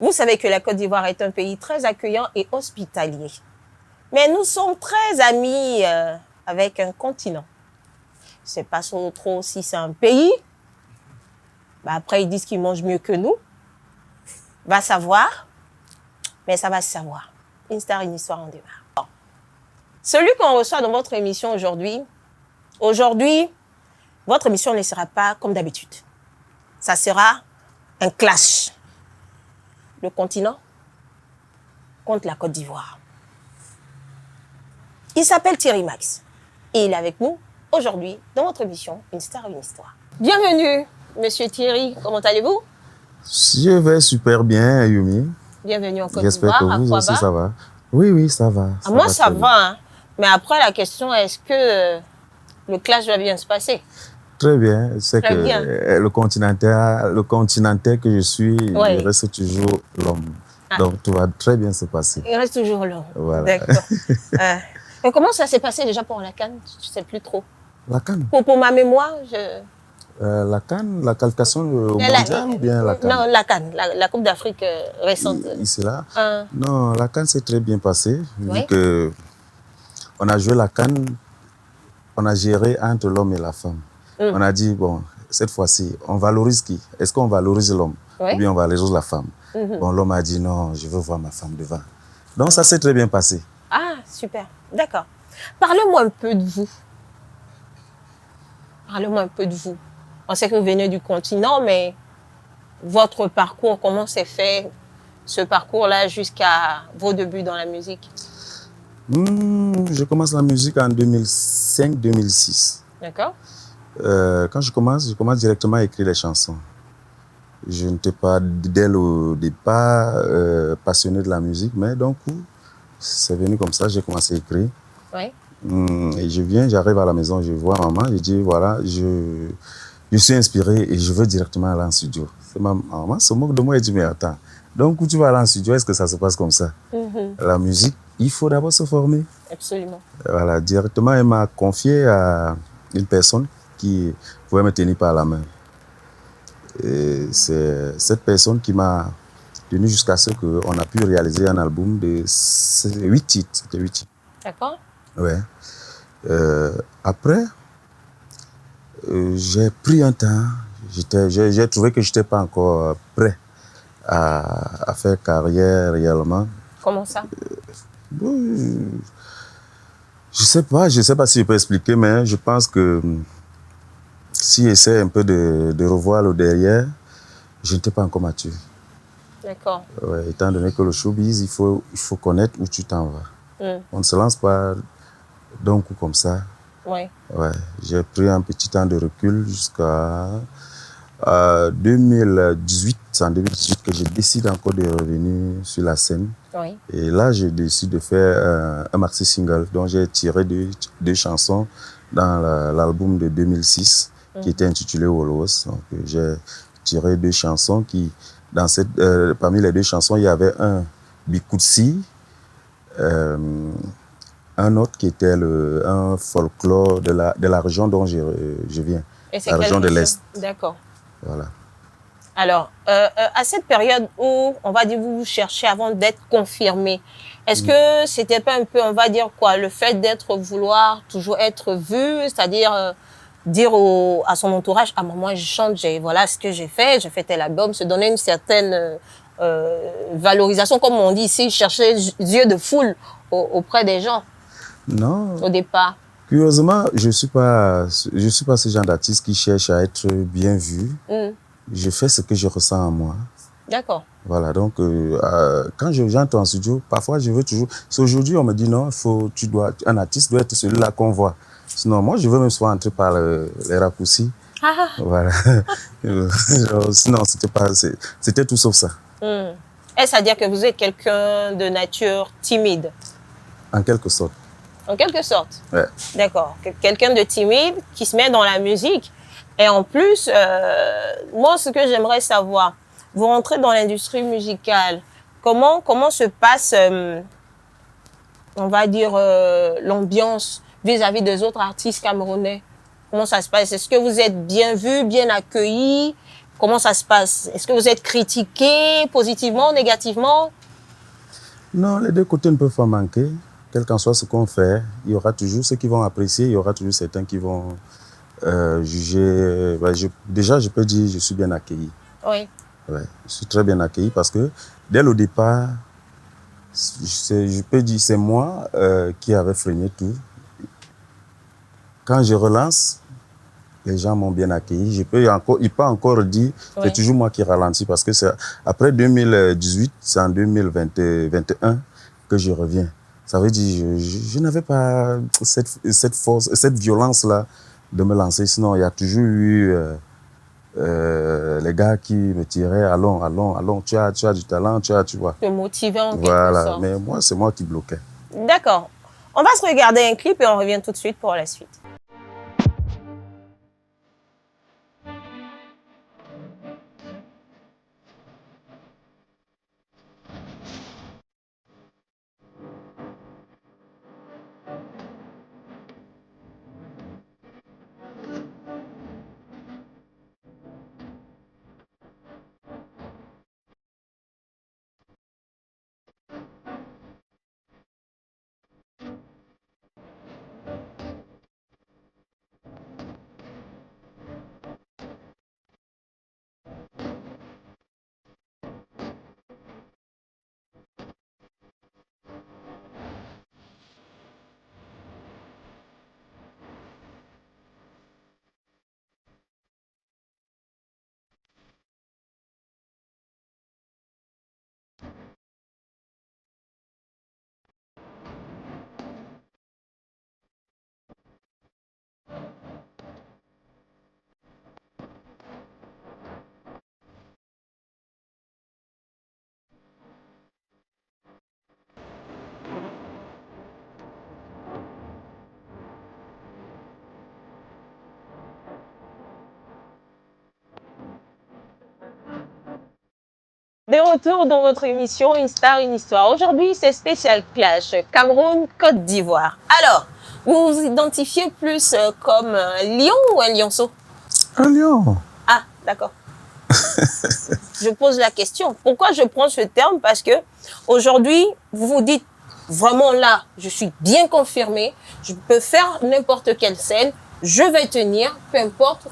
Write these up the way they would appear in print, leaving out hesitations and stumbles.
Vous savez que la Côte d'Ivoire est un pays très accueillant et hospitalier. Mais nous sommes très amis avec un continent. Je ne sais pas trop si c'est un pays. Bah après, ils disent qu'ils mangent mieux que nous. Va savoir. Mais ça va se savoir. Une star, une histoire, on démarre. Bon. Celui qu'on reçoit dans votre émission aujourd'hui, votre émission ne sera pas comme d'habitude. Ça sera un clash. Le continent contre la Côte d'Ivoire. Il s'appelle Thierry Max et il est avec nous aujourd'hui dans votre émission Une star, une histoire. Bienvenue, monsieur Thierry. Comment allez-vous? Je vais super bien, Yumi. Bienvenue en Côte d'Ivoire. J'espère que vous aussi, ça va. Oui, ça va. Moi, ça va. Hein. Mais après, la question est, est-ce que le clash va bien se passer? Très bien. C'est que bien. Le continental que je suis, il reste toujours l'homme. Donc, tout va très bien se passer. Il reste toujours l'homme. Voilà. D'accord. Et comment ça s'est passé déjà pour la CAN? Je ne sais plus trop. La CAN? Pour ma mémoire, la CAN, la qualification mondiale ou bien la CAN? Non, la CAN, la Coupe d'Afrique récente. Ici, là? Non, la CAN s'est très bien passée. Vu que on a joué la CAN, on a géré entre l'homme et la femme. On a dit, bon, cette fois-ci, on valorise qui? Est-ce qu'on valorise l'homme ou bien on valorise la femme? Bon, l'homme a dit, non, je veux voir ma femme devant. Donc, ça s'est très bien passé. Ah, super. D'accord. Parlez-moi un peu de vous. Parlez-moi un peu de vous. On sait que vous venez du continent, mais votre parcours, comment s'est fait ce parcours-là jusqu'à vos débuts dans la musique? Je commence la musique en 2005-2006. D'accord. Quand je commence directement à écrire les chansons. Je n'étais pas dès le départ passionné de la musique, mais d'un coup, c'est venu comme ça, j'ai commencé à écrire. Oui. Et j'arrive à la maison, je vois maman, je dis voilà, je suis inspiré et je veux directement aller en studio. Ma maman se moque de moi et dit mais attends, donc où tu vas aller en studio, est-ce que ça se passe comme ça? La musique, il faut d'abord se former. Absolument. Voilà, directement, elle m'a confié à une personne qui pouvait me tenir par la main. Et c'est cette personne qui m'a tenu jusqu'à ce qu'on a pu réaliser un album de 8 titres. C'était 8 titres. D'accord. Ouais. Après, j'ai pris un temps. J'ai trouvé que je n'étais pas encore prêt à faire carrière réellement. Comment ça? Je sais pas si je peux expliquer, mais je pense que si j'essaie un peu de revoir le derrière, je n'étais pas encore mature. D'accord. Ouais, étant donné que le showbiz, il faut connaître où tu t'en vas. On ne se lance pas d'un coup comme ça. Ouais. Ouais, j'ai pris un petit temps de recul jusqu'à 2018. C'est en 2018 que je décide encore de revenir sur la scène. Oui. Et là, je décide de faire un maxi single dont j'ai tiré deux chansons dans l'album de 2006 qui était intitulé Wolos. Donc, j'ai tiré deux chansons qui, parmi les deux chansons, il y avait un Bikoutsi, un autre qui était un folklore de la région dont je viens, la région de l'Est. D'accord. Voilà. Alors, à cette période où, on va dire, vous cherchez avant d'être confirmé, est-ce que c'était pas un peu, on va dire quoi, le fait vouloir toujours être vu, c'est-à-dire dire à son entourage, ah moi je chante, voilà ce que j'ai fait tel album, se donner une certaine valorisation, comme on dit ici, chercher yeux de foule auprès des gens? Non. Au départ. Curieusement, je suis pas ce genre d'artiste qui cherche à être bien vu. Je fais ce que je ressens en moi. D'accord. Voilà, donc quand j'entre en studio, parfois je veux toujours... Aujourd'hui, on me dit non, un artiste doit être celui-là qu'on voit. Sinon, moi, je veux même soit entrer par les raccourcis. Voilà. Sinon, c'était tout sauf ça. Est-ce à dire que vous êtes quelqu'un de nature timide? En quelque sorte. En quelque sorte? Ouais. D'accord. Quelqu'un de timide qui se met dans la musique. Et en plus, moi, ce que j'aimerais savoir, vous rentrez dans l'industrie musicale, comment se passe, on va dire, l'ambiance vis-à-vis des autres artistes camerounais? Comment ça se passe? Est-ce que vous êtes bien vu, bien accueilli? Comment ça se passe? Est-ce que vous êtes critiqué positivement, négativement? Non, les deux côtés ne peuvent pas manquer. Quel qu'en soit ce qu'on fait, il y aura toujours ceux qui vont apprécier, il y aura toujours certains qui vont juger. Déjà, je peux dire que je suis bien accueilli. Oui. Ouais, je suis très bien accueilli parce que dès le départ, je peux dire c'est moi qui avais freiné tout. Quand je relance, les gens m'ont bien accueilli. Il peut encore dire que c'est toujours moi qui ralentis parce que après 2018, c'est en 2021 que je reviens. Ça veut dire que je n'avais pas cette force, cette violence-là de me lancer. Sinon, il y a toujours eu les gars qui me tiraient, allons, tu as du talent, tu vois. Te motiver en quelque Voilà, sorte. mais moi, c'est moi qui bloquais. D'accord. On va se regarder un clip et on revient tout de suite pour la suite. De retour dans votre émission Une Star, une Histoire. Aujourd'hui, c'est spécial clash Cameroun-Côte d'Ivoire. Alors, vous vous identifiez plus comme un lion ou un lionceau? Un lion. Ah, d'accord. Je pose la question. Pourquoi je prends ce terme? Parce que aujourd'hui, vous vous dites vraiment là, je suis bien confirmé, je peux faire n'importe quelle scène, je vais tenir, peu importe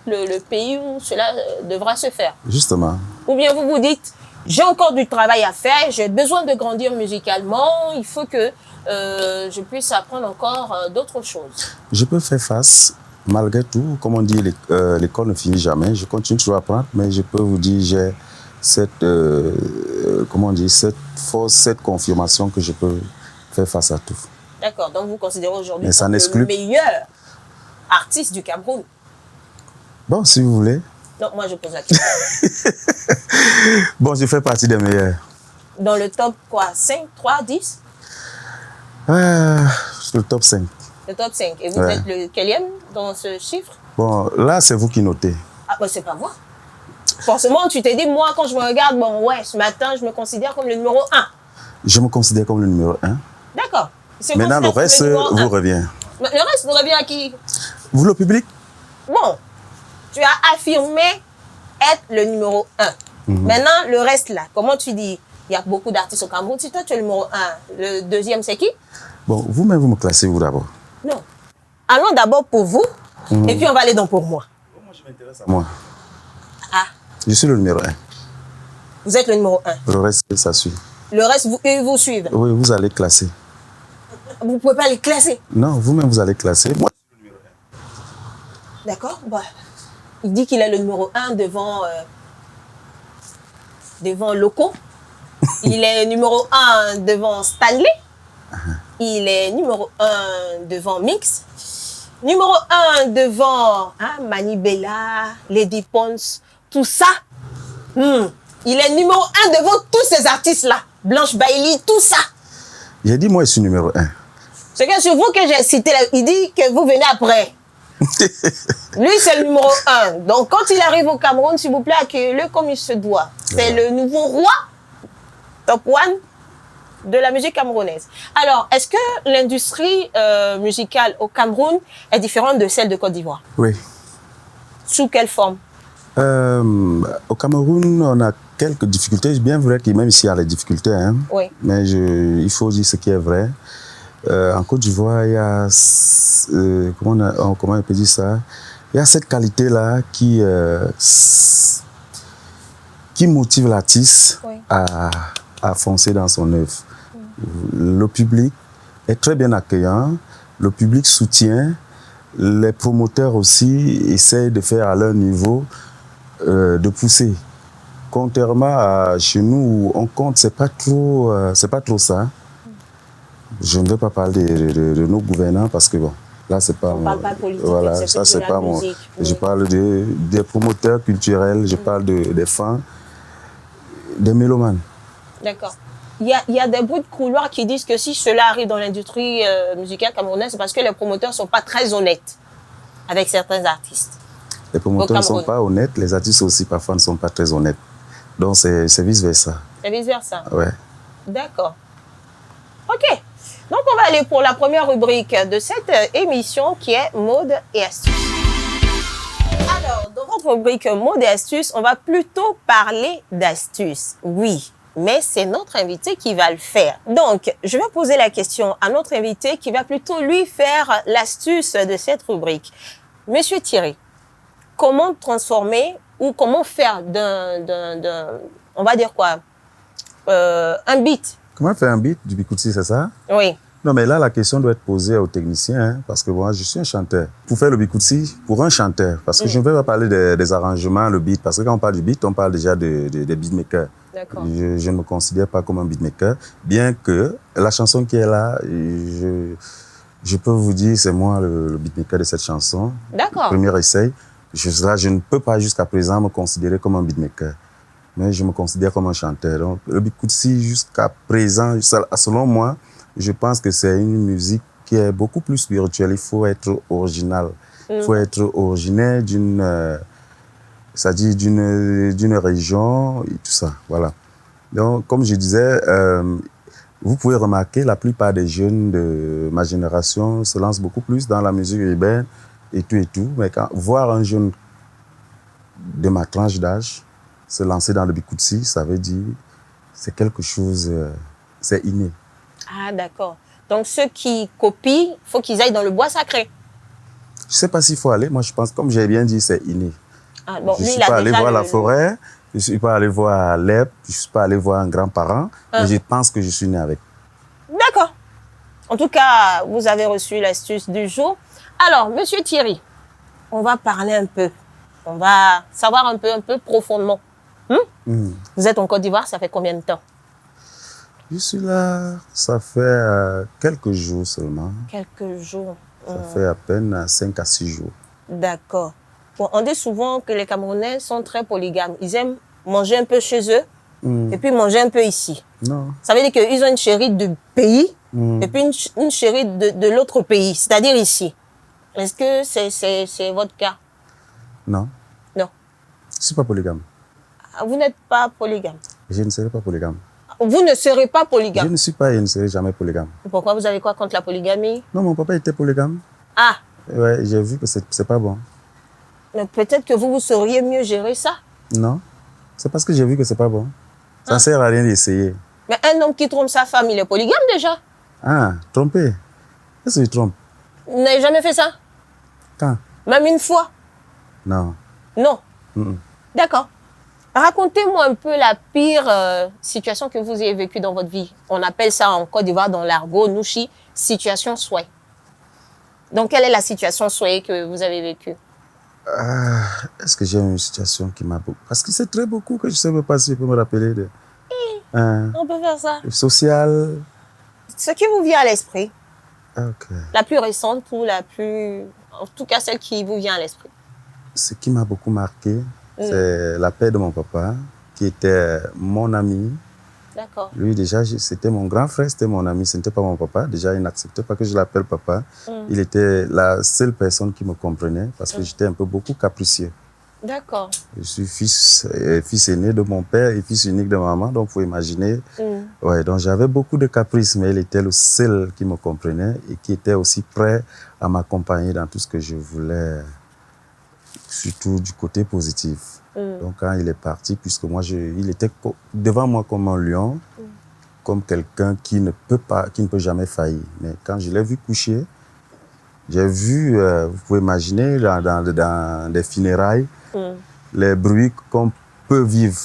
le pays où cela devra se faire. Justement. Ou bien vous vous dites, j'ai encore du travail à faire, j'ai besoin de grandir musicalement, il faut que je puisse apprendre encore d'autres choses. Je peux faire face, malgré tout, comme on dit, l'école ne finit jamais, je continue toujours à apprendre, mais je peux vous dire, j'ai cette, cette force, cette confirmation que je peux faire face à tout. D'accord, donc vous considérez aujourd'hui comme le meilleur artiste du Cameroun? Bon, si vous voulez. Non, moi je pose la question. Bon, je fais partie des meilleurs. Dans le top quoi, 5, 3, 10? Le top 5. Le top 5. Et vous êtes le quelième dans ce chiffre? Bon, là, c'est vous qui notez. Ah, bah, c'est pas moi. Forcément, tu t'es dit, moi, quand je me regarde, bon, ouais, ce matin, je me considère comme le numéro 1. Je me considère comme le numéro 1. D'accord. Maintenant, le reste vous revient. Le reste vous revient à qui? Vous, le public? Bon, tu as affirmé être le numéro 1. Maintenant, le reste là, comment tu dis? Il y a beaucoup d'artistes au Cameroun. Si toi, tu es le numéro 1, le deuxième, c'est qui? Bon, vous-même, vous me classez, vous d'abord. Non. Allons d'abord pour vous, et puis on va aller dans pour moi. Moi, je m'intéresse à moi. Ah. Je suis le numéro 1. Vous êtes le numéro 1. Le reste, ça suit. Le reste, vous suivent? Oui, vous allez classer. Vous ne pouvez pas les classer? Non, vous-même, vous allez classer. Moi, je suis le numéro 1. D'accord. Bah, il dit qu'il est le numéro 1 devant Loco. Il est numéro 1 devant Stanley. Il est numéro 1 devant Mix. Numéro 1 devant Manibella, Lady Pons, tout ça. Il est numéro 1 devant tous ces artistes-là. Blanche Bailey, tout ça. J'ai dit, moi, je suis numéro 1. C'est que sur vous que j'ai cité, il dit que vous venez après. Lui, c'est le numéro 1. Donc, quand il arrive au Cameroun, s'il vous plaît, accueillez-le comme il se doit. C'est le nouveau roi, top 1 de la musique camerounaise. Alors, est-ce que l'industrie musicale au Cameroun est différente de celle de Côte d'Ivoire? Oui. Sous quelle forme? Au Cameroun, on a quelques difficultés. Bien vrai que même ici, il y a les difficultés. Hein, oui. Mais il faut dire ce qui est vrai. En Côte d'Ivoire, il y a, comment on peut dire ça? Il y a cette qualité-là qui motive l'artiste Oui. à foncer dans son œuvre. Le public est très bien accueillant, le public soutient, les promoteurs aussi essayent de faire à leur niveau, de pousser. Contrairement à chez nous où on compte, c'est pas trop ça. Je ne veux pas parler de nos gouvernants parce que bon, là c'est pas. On parle pas politique, voilà, ça c'est pas mon. Musique, Je parle des promoteurs culturels, je parle des fans, des mélomanes. D'accord. Il y a des bruits de couloir qui disent que si cela arrive dans l'industrie musicale camerounaise, c'est parce que les promoteurs ne sont pas très honnêtes avec certains artistes. Les promoteurs ne sont pas honnêtes, les artistes aussi parfois ne sont pas très honnêtes. Donc c'est vice-versa. C'est vice-versa. Ouais. D'accord. Ok. Donc on va aller pour la première rubrique de cette émission qui est mode et astuces. Alors, dans votre rubrique mode et astuces, on va plutôt parler d'astuces. Oui. Mais c'est notre invité qui va le faire. Donc, je vais poser la question à notre invité qui va plutôt lui faire l'astuce de cette rubrique. Monsieur Thierry, comment transformer ou comment faire on va dire quoi, un beat? Comment faire un beat du bikutsi, c'est ça? Oui. Non, mais là, la question doit être posée aux techniciens, hein, parce que moi, je suis un chanteur. Pour faire le bikutsi, pour un chanteur, parce que je ne vais pas parler des arrangements, le beat, parce que quand on parle du beat, on parle déjà des beatmakers. D'accord. Je ne me considère pas comme un beatmaker, bien que la chanson qui est là, je peux vous dire, c'est moi le beatmaker de cette chanson. D'accord. Premier essai. Je ne peux pas jusqu'à présent me considérer comme un beatmaker, mais je me considère comme un chanteur. Donc, le bikutsi, jusqu'à présent, selon moi, je pense que c'est une musique qui est beaucoup plus spirituelle. Il faut être original. Il faut être originaire d'une région et tout ça. Voilà. Donc, comme je disais, vous pouvez remarquer, la plupart des jeunes de ma génération se lancent beaucoup plus dans la musique urbaine et tout. Mais voir un jeune de ma tranche d'âge se lancer dans le bikutsi, ça veut dire c'est quelque chose, c'est inné. Ah, d'accord. Donc, ceux qui copient, il faut qu'ils aillent dans le bois sacré. Je ne sais pas s'il faut aller. Moi, je pense, comme j'ai bien dit, c'est inné. Ah, bon, je ne suis pas allé voir la forêt, je ne suis pas allé voir l'herbe, je ne suis pas allé voir un grand-parent, mais je pense que je suis né avec. D'accord. En tout cas, vous avez reçu l'astuce du jour. Alors, monsieur Thierry, on va parler un peu. On va savoir un peu profondément. Vous êtes en Côte d'Ivoire, ça fait combien de temps? Je suis là, ça fait quelques jours seulement. Quelques jours. Ça fait à peine 5 à 6 jours. D'accord. Bon, on dit souvent que les Camerounais sont très polygames. Ils aiment manger un peu chez eux et puis manger un peu ici. Non. Ça veut dire qu'ils ont une chérie de pays et puis une chérie de l'autre pays, c'est-à-dire ici. Est-ce que c'est votre cas? Non. Non. Je ne suis pas polygame. Vous n'êtes pas polygame? Je ne serai pas polygame. Vous ne serez pas polygame? Je ne suis pas et je ne serai jamais polygame. Pourquoi? Vous avez quoi contre la polygamie? Non, mon papa était polygame. Ah! Ouais, j'ai vu que c'est pas bon. Mais peut-être que vous sauriez mieux gérer ça? Non. C'est parce que j'ai vu que c'est pas bon. Ça ne sert à rien d'essayer. Mais un homme qui trompe sa femme, il est polygame déjà? Ah, tromper. Qu'est-ce que je trompe? Vous n'avez jamais fait ça? Quand? Même une fois? Non. Non? D'accord. Racontez-moi un peu la pire situation que vous ayez vécue dans votre vie. On appelle ça en Côte d'Ivoire, dans l'argot, Nouchi, situation souhait. Donc, quelle est la situation souhait que vous avez vécue? Est-ce que j'ai une situation qui m'a beaucoup... Parce que c'est très beaucoup que je ne sais pas si je peux me rappeler de... On peut faire ça. Social. Ce qui vous vient à l'esprit. Ok. La plus récente ou la plus... En tout cas, celle qui vous vient à l'esprit. Ce qui m'a beaucoup marqué, c'est la paix de mon papa, qui était mon ami. D'accord. Lui, déjà, c'était mon grand frère, c'était mon ami, ce n'était pas mon papa. Déjà, il n'acceptait pas que je l'appelle papa. Il était la seule personne qui me comprenait parce que j'étais un peu beaucoup capricieux. D'accord. Je suis fils aîné de mon père et fils unique de maman, donc il faut imaginer. Ouais, donc j'avais beaucoup de caprices, mais il était le seul qui me comprenait et qui était aussi prêt à m'accompagner dans tout ce que je voulais, surtout du côté positif. Donc, quand il est parti, puisque moi, il était devant moi comme un lion, comme quelqu'un qui ne peut jamais faillir. Mais quand je l'ai vu coucher, j'ai vu, vous pouvez imaginer, dans des funérailles, les bruits qu'on peut vivre.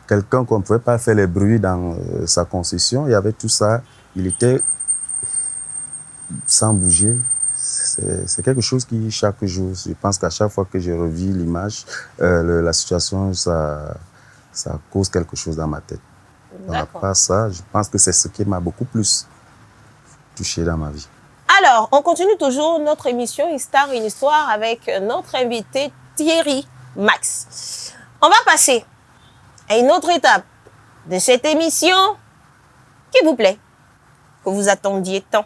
Quelqu'un qu'on ne pouvait pas faire les bruits dans sa concession, il y avait tout ça. Il était sans bouger. C'est quelque chose qui, chaque jour, je pense qu'à chaque fois que je revis l'image, la situation, ça cause quelque chose dans ma tête. Donc, à part ça, je pense que c'est ce qui m'a beaucoup plus touché dans ma vie. Alors, on continue toujours notre émission Histoire, une histoire avec notre invité Thierry Max. On va passer à une autre étape de cette émission qui vous plaît, que vous attendiez tant.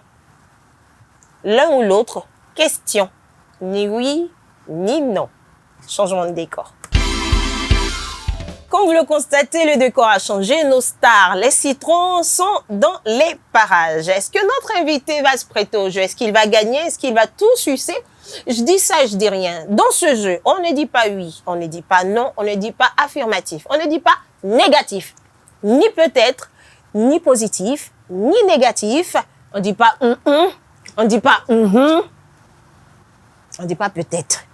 L'un ou l'autre, question. Ni oui, ni non. Changement de décor. Comme vous le constatez, le décor a changé. Nos stars, les citrons, sont dans les parages. Est-ce que notre invité va se prêter au jeu? Est-ce qu'il va gagner? Est-ce qu'il va tout sucer? Je dis ça, je dis rien. Dans ce jeu, on ne dit pas oui, on ne dit pas non, on ne dit pas affirmatif, on ne dit pas négatif, ni peut-être, ni positif, ni négatif. On ne dit pas on ne dit pas on ne dit pas peut-être.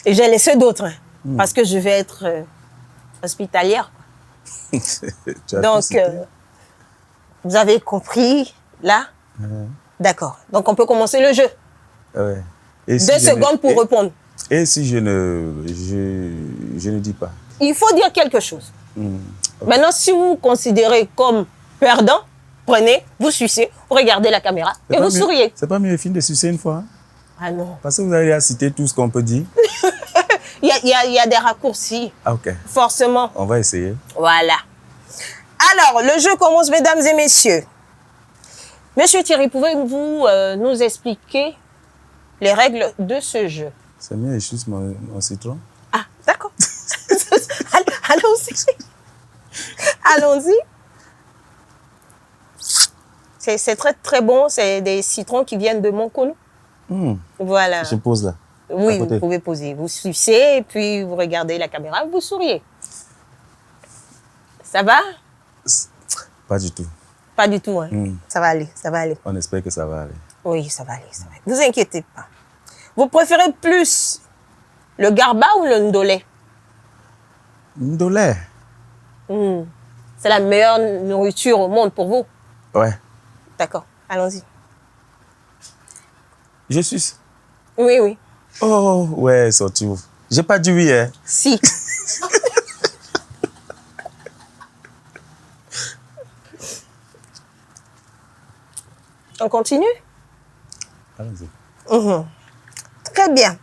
Et j'ai laissé d'autres, parce que je vais être hospitalière. Donc, vous avez compris, là? D'accord. Donc, on peut commencer le jeu. Ouais. 2 secondes pour répondre. Et si je ne dis pas? Il faut dire quelque chose. Maintenant, si vous vous considérez comme perdant, prenez, vous sucez, vous regardez la caméra et vous souriez. C'est pas mieux de sucer une fois? Ah non. Parce que vous avez à citer tout ce qu'on peut dire. Il y a des raccourcis. Ah, ok. Forcément. On va essayer. Voilà. Alors, le jeu commence, mesdames et messieurs. Monsieur Thierry, pouvez-vous nous expliquer les règles de ce jeu? C'est mieux, je suce mon citron. Ah, d'accord. Allons-y. Allons-y. C'est très, très bon. C'est des citrons qui viennent de Montconou. Voilà. Je pose là. Oui, vous pouvez poser. Vous sucez et puis vous regardez la caméra, vous souriez. Ça va? Pas du tout. Pas du tout, hein. Ça va aller, ça va aller. On espère que ça va aller. Oui, ça va aller, ça va aller. Ne vous inquiétez pas. Vous préférez plus le garba ou le ndolé? Ndolé. C'est la meilleure nourriture au monde pour vous? Ouais. D'accord, allons-y. Je suce. Oui, oui. Oh, ouais, surtout. J'ai pas dit oui, hein. Si. On continue? Allons-y. Très bien.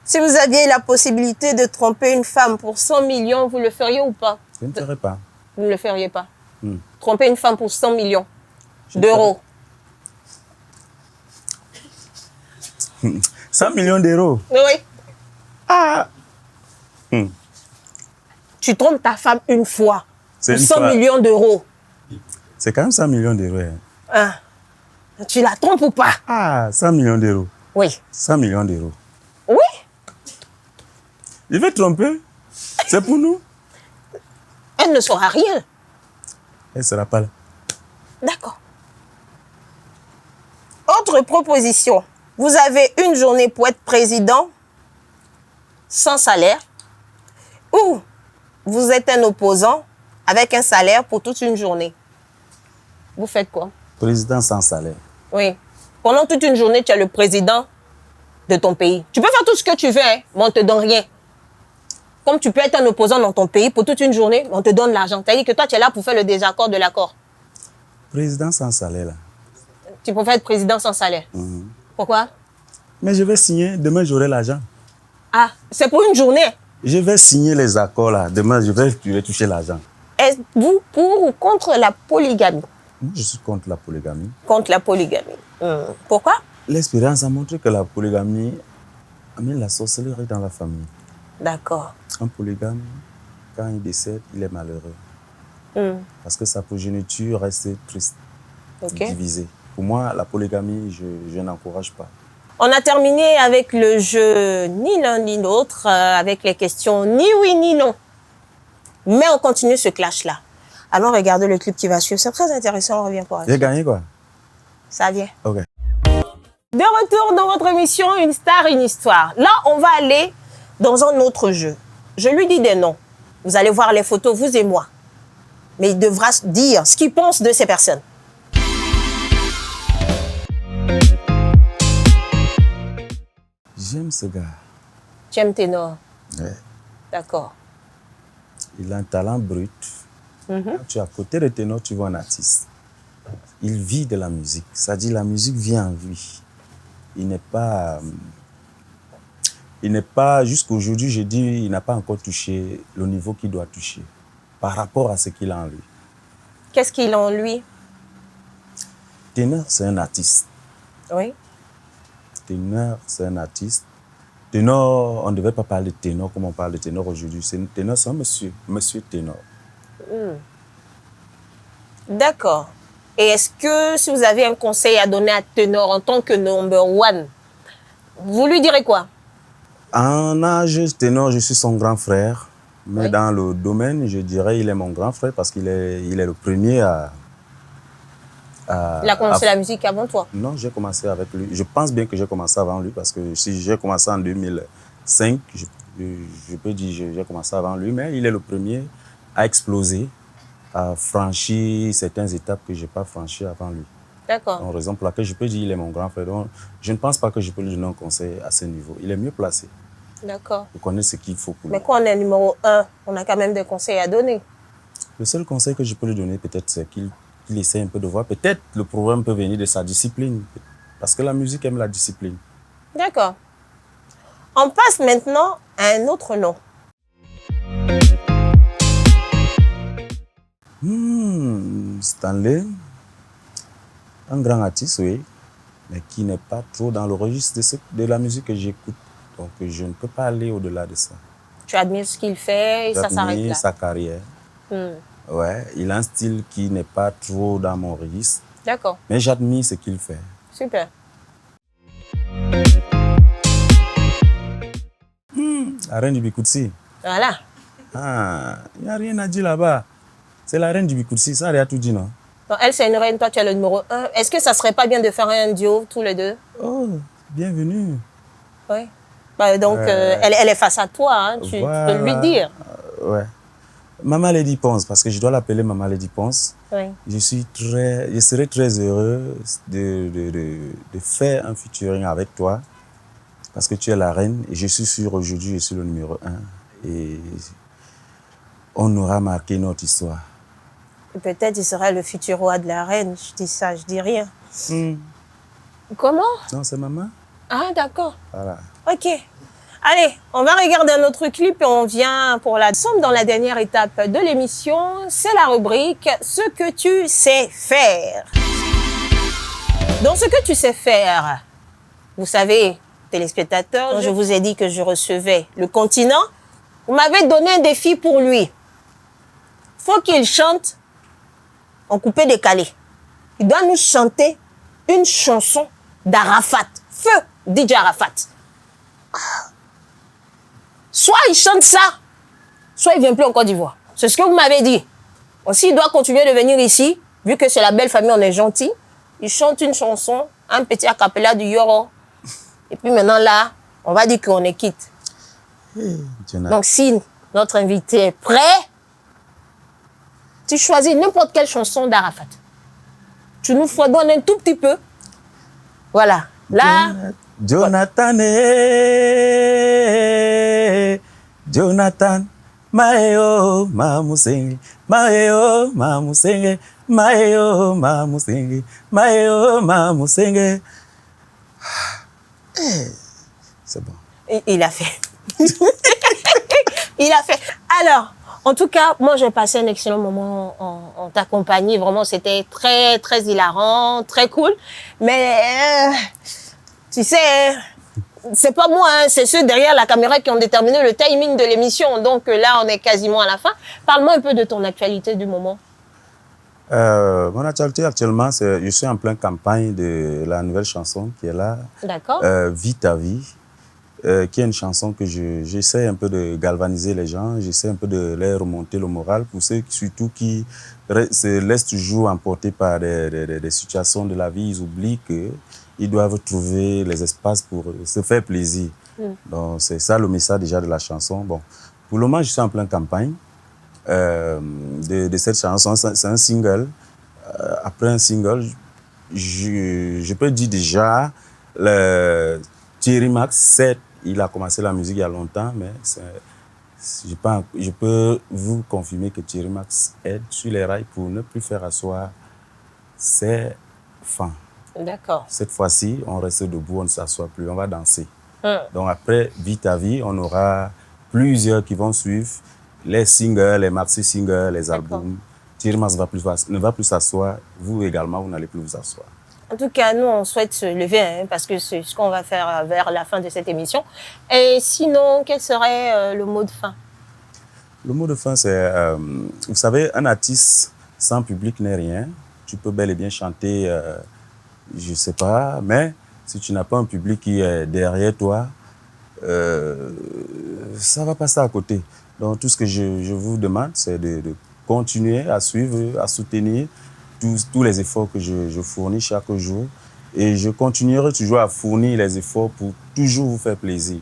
Si vous aviez la possibilité de tromper une femme pour 100 millions, vous le feriez ou pas? Je ne ferai pas. Vous ne le feriez pas? Tromper une femme pour 100 millions d'euros. 100 millions d'euros? Oui. Ah! Tu trompes ta femme une fois pour 100 fois. millions d'euros. C'est quand même 100 millions d'euros. Hein. Ah. Tu la trompes ou pas? Ah, 100 millions d'euros. Oui. 100 millions d'euros. Oui. Je vais tromper. C'est pour nous. Elle ne saura rien. Elle ne sera pas là. D'accord. Autre proposition. Vous avez une journée pour être président sans salaire ou vous êtes un opposant avec un salaire pour toute une journée. Vous faites quoi? Président sans salaire. Oui. Pendant toute une journée, tu es le président de ton pays. Tu peux faire tout ce que tu veux, hein, mais on ne te donne rien. Comme tu peux être un opposant dans ton pays pour toute une journée, on te donne l'argent. C'est-à-dire que toi, tu es là pour faire le désaccord de l'accord. Président sans salaire, là. Tu préfères être président sans salaire. Pourquoi? Mais je vais signer, demain j'aurai l'argent. Ah, c'est pour une journée. Je vais signer les accords là, demain je vais toucher l'argent. Êtes-vous pour ou contre la polygamie? Moi je suis contre la polygamie. Contre la polygamie. Pourquoi? L'expérience a montré que la polygamie amène la sorcellerie dans la famille. D'accord. Un polygame, quand il décède, il est malheureux. Parce que sa progéniture reste triste, divisée. Pour moi, la polygamie, je n'encourage pas. On a terminé avec le jeu ni l'un ni l'autre, avec les questions ni oui ni non. Mais on continue ce clash-là. Allons regarder le clip qui va suivre. C'est très intéressant, on revient pour la suite. J'ai gagné quoi? Ça vient. Ok. De retour dans votre émission Une star, une histoire. Là, on va aller dans un autre jeu. Je lui dis des noms. Vous allez voir les photos, vous et moi. Mais il devra dire ce qu'il pense de ces personnes. J'aime ce gars. Tu aimes Ténor? Ouais. D'accord. Il a un talent brut. Quand tu es à côté de Ténor, tu vois un artiste. Il vit de la musique. C'est-à-dire la musique vient en lui. Il n'est pas, jusqu'aujourd'hui, je dis, il n'a pas encore touché le niveau qu'il doit toucher par rapport à ce qu'il a en lui. Qu'est-ce qu'il a en lui? Ténor, c'est un artiste. Oui. Ténor, c'est un artiste. Ténor, on ne devait pas parler de Ténor comme on parle de Ténor aujourd'hui. Ténor, c'est un monsieur Ténor. D'accord. Et est-ce que si vous avez un conseil à donner à Ténor en tant que number one, vous lui direz quoi? En âge, Ténor, je suis son grand frère. Mais Oui. dans le domaine, je dirais il est mon grand frère parce qu'il est le premier à... Il a commencé la musique avant toi? Non, j'ai commencé avec lui. Je pense bien que j'ai commencé avant lui parce que si j'ai commencé en 2005, je peux dire que j'ai commencé avant lui, mais il est le premier à exploser, à franchir certaines étapes que je n'ai pas franchies avant lui. D'accord. En raison pour laquelle je peux dire qu'il est mon grand frère. Donc, je ne pense pas que je peux lui donner un conseil à ce niveau. Il est mieux placé. D'accord. Il connaît ce qu'il faut pour lui. Mais quand on est numéro 1, on a quand même des conseils à donner. Le seul conseil que je peux lui donner, peut-être, c'est qu'il essaie un peu de voir. Peut-être le problème peut venir de sa discipline. Parce que la musique aime la discipline. D'accord. On passe maintenant à un autre nom. Stanley, un grand artiste, oui, mais qui n'est pas trop dans le registre de la musique que j'écoute. Donc, je ne peux pas aller au-delà de ça. Tu admires ce qu'il fait et ça s'arrête là. Sa carrière. Ouais, il a un style qui n'est pas trop dans mon registre. D'accord. Mais j'admire ce qu'il fait. Super. La reine du Bikoutsi. Voilà. Ah, il n'y a rien à dire là-bas. C'est la reine du Bikoutsi, ça a tout dit, non? Donc, elle, c'est une reine, toi, tu es le numéro 1. Est-ce que ça serait pas bien de faire un duo, tous les deux? Oh, bienvenue. Oui. Bah, donc, elle est face à toi, hein. Tu peux lui dire. Ouais. Maman Lady Ponce, parce que je dois l'appeler Maman Lady Ponce. Oui. Je serais très heureux de faire un featuring avec toi, parce que tu es la reine, et je suis sûr aujourd'hui, je suis le numéro 1. Et on aura marqué notre histoire. Peut-être il sera le futur roi de la reine. Je dis ça, je dis rien. Comment? Non, c'est maman. Ah, d'accord. Voilà. Ok. Allez, on va regarder un autre clip et on vient pour la... Nous sommes dans la dernière étape de l'émission. C'est la rubrique « Ce que tu sais faire ». Dans ce que tu sais faire, vous savez, téléspectateurs, je vous ai dit que je recevais le continent. Vous m'avez donné un défi pour lui. Faut qu'il chante en coupé décalé. Il doit nous chanter une chanson d'Arafat. Feu DJ Arafat. Soit il chante ça, soit il ne vient plus en Côte d'Ivoire. C'est ce que vous m'avez dit. Aussi, il doit continuer de venir ici, vu que c'est la belle famille, on est gentil. Il chante une chanson, un petit acapella du Yoro. Et puis maintenant là, on va dire qu'on est quitte. Donc si notre invité est prêt, tu choisis n'importe quelle chanson d'Arafat. Tu nous fredonnes un tout petit peu. Voilà. Là... Jonathan, Jonathan, Maeo, Mamusenge, Maeo, Mamusenge, Maeo, Mamusenge, Maeo, Mamusenge. C'est bon. Il a fait. Il a fait. Alors, en tout cas, moi, j'ai passé un excellent moment en ta compagnie. Vraiment, c'était très, très hilarant, très cool. Mais, tu sais, c'est pas moi, hein, c'est ceux derrière la caméra qui ont déterminé le timing de l'émission. Donc là, on est quasiment à la fin. Parle-moi un peu de ton actualité du moment. Mon actualité actuellement, je suis en pleine campagne de la nouvelle chanson qui est là. D'accord. Vis ta vie, qui est une chanson que j'essaie un peu de galvaniser les gens, j'essaie un peu de leur remonter le moral pour ceux surtout qui se laissent toujours emporter par des situations de la vie. Ils oublient qu'ils doivent trouver les espaces pour se faire plaisir. Donc c'est ça le message déjà de la chanson. Bon, pour le moment, je suis en pleine campagne de cette chanson. C'est un single. Après un single, je peux dire déjà, Thierry Max, certes, il a commencé la musique il y a longtemps, mais je peux vous confirmer que Thierry Max est sur les rails pour ne plus faire asseoir ses fans. D'accord. Cette fois-ci, on reste debout, on ne s'assoit plus, on va danser. Donc après, Vis ta vie, on aura plusieurs qui vont suivre, les singles, les maxi singles, les albums. Thierry Max ne va plus s'asseoir, vous également, vous n'allez plus vous asseoir. En tout cas, nous, on souhaite se lever, hein, parce que c'est ce qu'on va faire vers la fin de cette émission. Et sinon, quel serait le mot de fin? Le mot de fin, c'est, vous savez, un artiste sans public n'est rien. Tu peux bel et bien chanter, je ne sais pas, mais si tu n'as pas un public qui est derrière toi, ça va passer à côté. Donc, tout ce que je vous demande, c'est de continuer à suivre, à soutenir tous les efforts que je fournis chaque jour. Et je continuerai toujours à fournir les efforts pour toujours vous faire plaisir.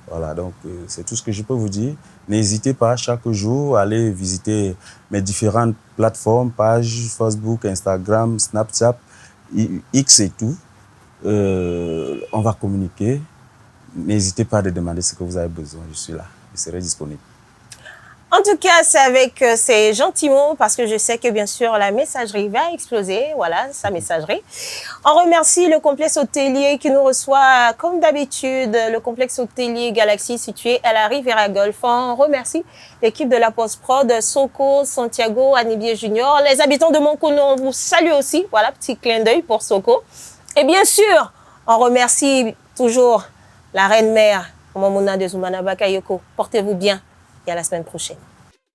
Voilà, donc c'est tout ce que je peux vous dire. N'hésitez pas chaque jour à aller visiter mes différentes plateformes, pages Facebook, Instagram, Snapchat, X et tout. On va communiquer. N'hésitez pas à demander ce que vous avez besoin. Je suis là. Je serai disponible. En tout cas, c'est avec ces gentils mots, parce que je sais que bien sûr la messagerie va exploser, voilà, sa messagerie. On remercie le complexe hôtelier qui nous reçoit comme d'habitude, le complexe hôtelier Galaxy situé à la Riviera Golf. On remercie l'équipe de la post-prod, Soko, Santiago, Anibier Junior, les habitants de Moncono, on vous salue aussi, voilà, petit clin d'œil pour Soko. Et bien sûr, on remercie toujours la reine-mère, Momona de Zoumana Bakayoko. Portez-vous bien et à la semaine prochaine.